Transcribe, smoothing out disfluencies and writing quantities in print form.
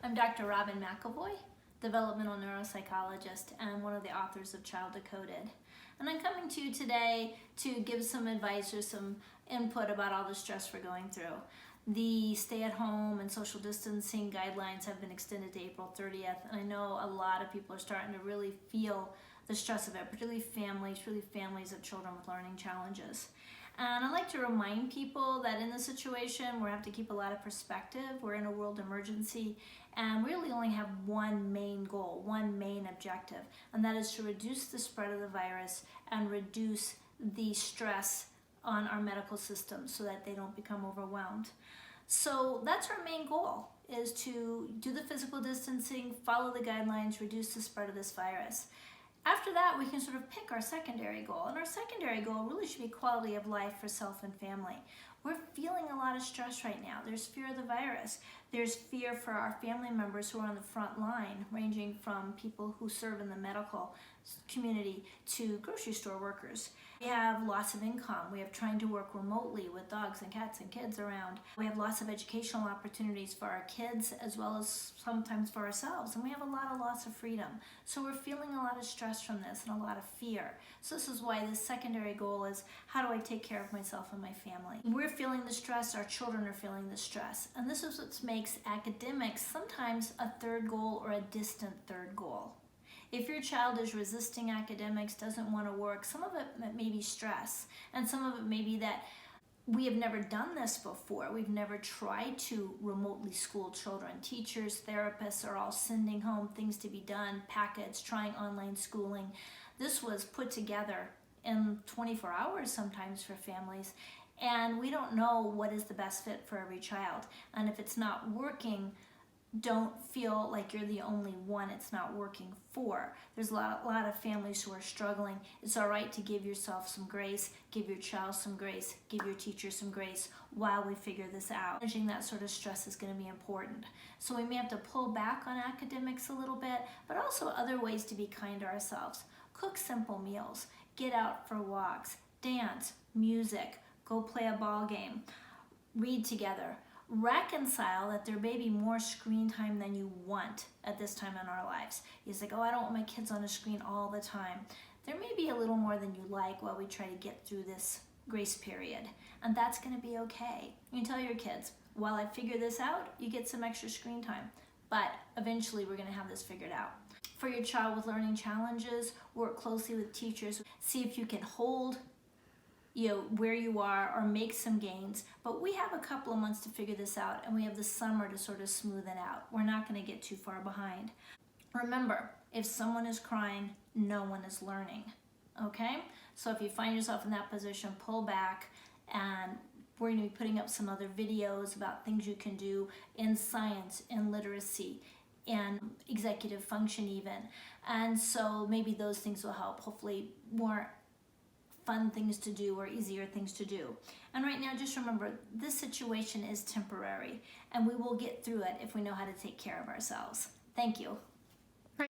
I'm Dr. Robin McEvoy, developmental neuropsychologist and one of the authors of Child Decoded. And I'm coming to you today to give some advice or some input about all the stress we're going through. The stay-at-home and social distancing guidelines have been extended to April 30th, and I know a lot of people are starting to really feel the stress of it, particularly families of children with learning challenges. And I like to remind people that in this situation, we have to keep a lot of perspective. We're in a world emergency, and we really only have one main goal, one main objective, and that is to reduce the spread of the virus and reduce the stress on our medical system so that they don't become overwhelmed. So that's our main goal, is to do the physical distancing, follow the guidelines, reduce the spread of this virus. After that, we can sort of pick our secondary goal, and our secondary goal really should be quality of life for self and family. We're feeling a lot of stress right now. There's fear of the virus. There's fear for our family members who are on the front line, ranging from people who serve in the medical community to grocery store workers. We have loss of income. We have trying to work remotely with dogs and cats and kids around. We have lots of educational opportunities for our kids as well as sometimes for ourselves. And we have a lot of loss of freedom. So we're feeling a lot of stress from this and a lot of fear. So this is why the secondary goal is, how do I take care of myself and my family? We're feeling the stress, our children are feeling the stress. And this is what makes academics sometimes a third goal or a distant third goal. If your child is resisting academics, doesn't want to work, some of it may be stress, and some of it may be that we have never done this before. We've never tried to remotely school children. Teachers, therapists are all sending home things to be done, packets, trying online schooling. This was put together in 24 hours sometimes for families, and we don't know what is the best fit for every child. And if it's not working, don't feel like you're the only one it's not working for. There's a lot of families who are struggling. It's all right to give yourself some grace, give your child some grace, give your teacher some grace while we figure this out. Managing that sort of stress is going to be important. So we may have to pull back on academics a little bit, but also other ways to be kind to ourselves. Cook simple meals, get out for walks, dance, music, go play a ball game, read together. Reconcile that there may be more screen time than you want at this time in our lives. It's like, oh, I don't want my kids on a screen all the time. There may be a little more than you like while we try to get through this grace period, and that's going to be okay. You can tell your kids, while I figure this out, you get some extra screen time, but eventually we're going to have this figured out. For your child with learning challenges, work closely with teachers. See if you can hold where you are or make some gains, but we have a couple of months to figure this out, and we have the summer to sort of smooth it out. We're not going to get too far behind. Remember, if someone is crying, no one is learning, okay? So if you find yourself in that position, pull back, and we're going to be putting up some other videos about things you can do in science, in literacy, and executive function even. And so maybe those things will help, hopefully more fun things to do or easier things to do. And right now, just remember, this situation is temporary, and we will get through it if we know how to take care of ourselves. Thank you.